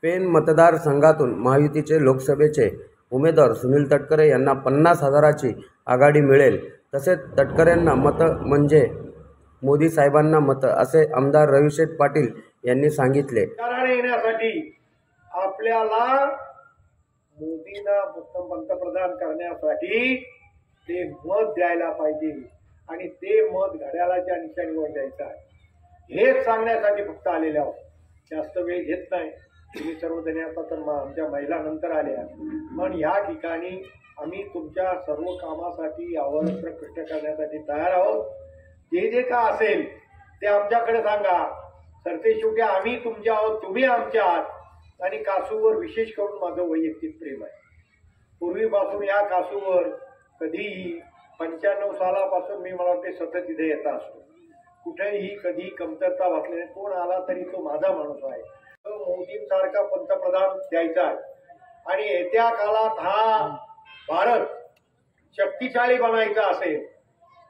पेण मतदारसंघातून महायुतीचे लोकसभेचे उमेदवार सुनील तटकरे यांना 50,000ची आघाडी मिळेल। तसेच तटकरेंना मतं म्हणजे मोदी साहेबांना मतं, असे आमदार रविशेठ पाटील यांनी सांगितले। येण्यासाठी आपल्याला मोदींना पंतप्रधान करण्यासाठी ते मत द्यायला पाहिजे आणि ते मत घड्याळाच्या निशाणीवर द्यायचं आहे, हेच सांगण्यासाठी फक्त आलेले आहोत। जास्त वेळ घेत नाही, तुम्ही सर्वजण आता तर आमच्या महिला नंतर आल्या, पण या ठिकाणी आम्ही तुमच्या सर्व कामासाठी अवरत्र कष्ट करण्यासाठी तयार आहोत। जे जे का असेल ते आमच्याकडे सांगा। सरतेशेवटी आम्ही तुमच्या आहोत, तुम्ही आमच्या आहात। आणि कासूवर विशेष करून माझं वैयक्तिक प्रेम आहे। पूर्वीपासून या कासूवर कधीही 95 सालापासून मी मला वाटते सतत इथे येत असतो। कुठेही कधी कमतरता वाटली, कोण आला तरी तो माझा माणूस आहे। मोदींसारखा पंतप्रधान द्यायचा आहे आणि येत्या काळात हा भारत शक्तिशाली बनायचा असेल,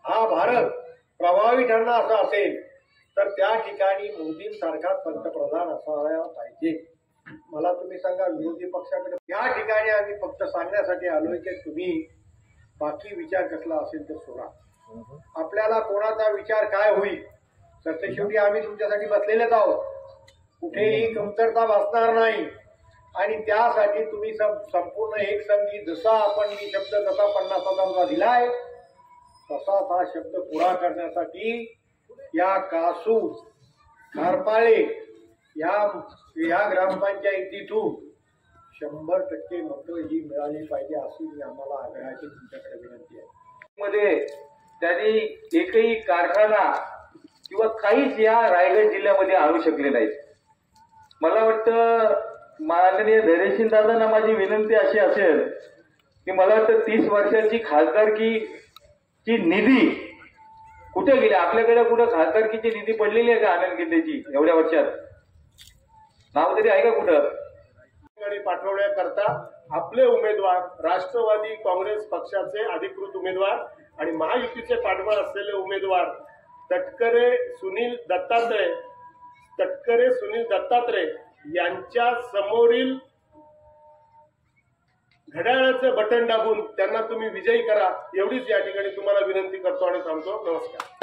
हा भारत प्रभावी ठरणं असं असेल तर त्या ठिकाणी मोदींसारखा पंतप्रधान असायला पाहिजे। मला तुम्ही सांगा, विरोधी पक्षाकडे या ठिकाणी आम्ही फक्त सांगण्यासाठी आलोय की तुम्ही बाकी विचार कसला असेल तर सोडा। आपल्याला कोणाचा विचार काय होईल शेवटी आम्ही तुमच्यासाठी बसलेलेच आहोत, कुठेही कमतरता भासणार नाही। आणि त्यासाठी तुम्ही संपूर्ण एक संघी, जसा आपण मी शब्द तसा 50,000चा दिलाय तसाच हा शब्द पुरा करण्यासाठी या कासू खारपाळे या ग्रामपंचायतीतून 100% मतं ही मिळाली पाहिजे, अशी आम्हाला आग्रहाची तुमच्याकडे विनंती आहे। मध्ये त्यांनी एकही कारखाना किंवा काहीच या रायगड जिल्ह्यामध्ये आणू शकले नाहीत। मला वाटतं माननीय धैर्यशील दादांना माझी विनंती अशी असेल की मला वाटतं 30 वर्षाची खासदारकीची निधी कुठे गेली? आपल्याकडे कुठं खासदारकीची निधी पडलेली आहे का? आनंद गिंदेची एवढ्या वर्षात नाव तरी आहे का कुठं? पाठवण्याकरता आपले उमेदवार राष्ट्रवादी काँग्रेस पक्षाचे अधिकृत उमेदवार आणि महायुतीचे पाठबळ असलेले उमेदवार तटकरे सुनील दत्तात्रय यांच्या समोरील घड्याळाचं बटन दाबून त्यांना तुम्ही विजयी करा, एवढीच या ठिकाणी तुम्हाला विनंती करतो आणि थांबतो। नमस्कार।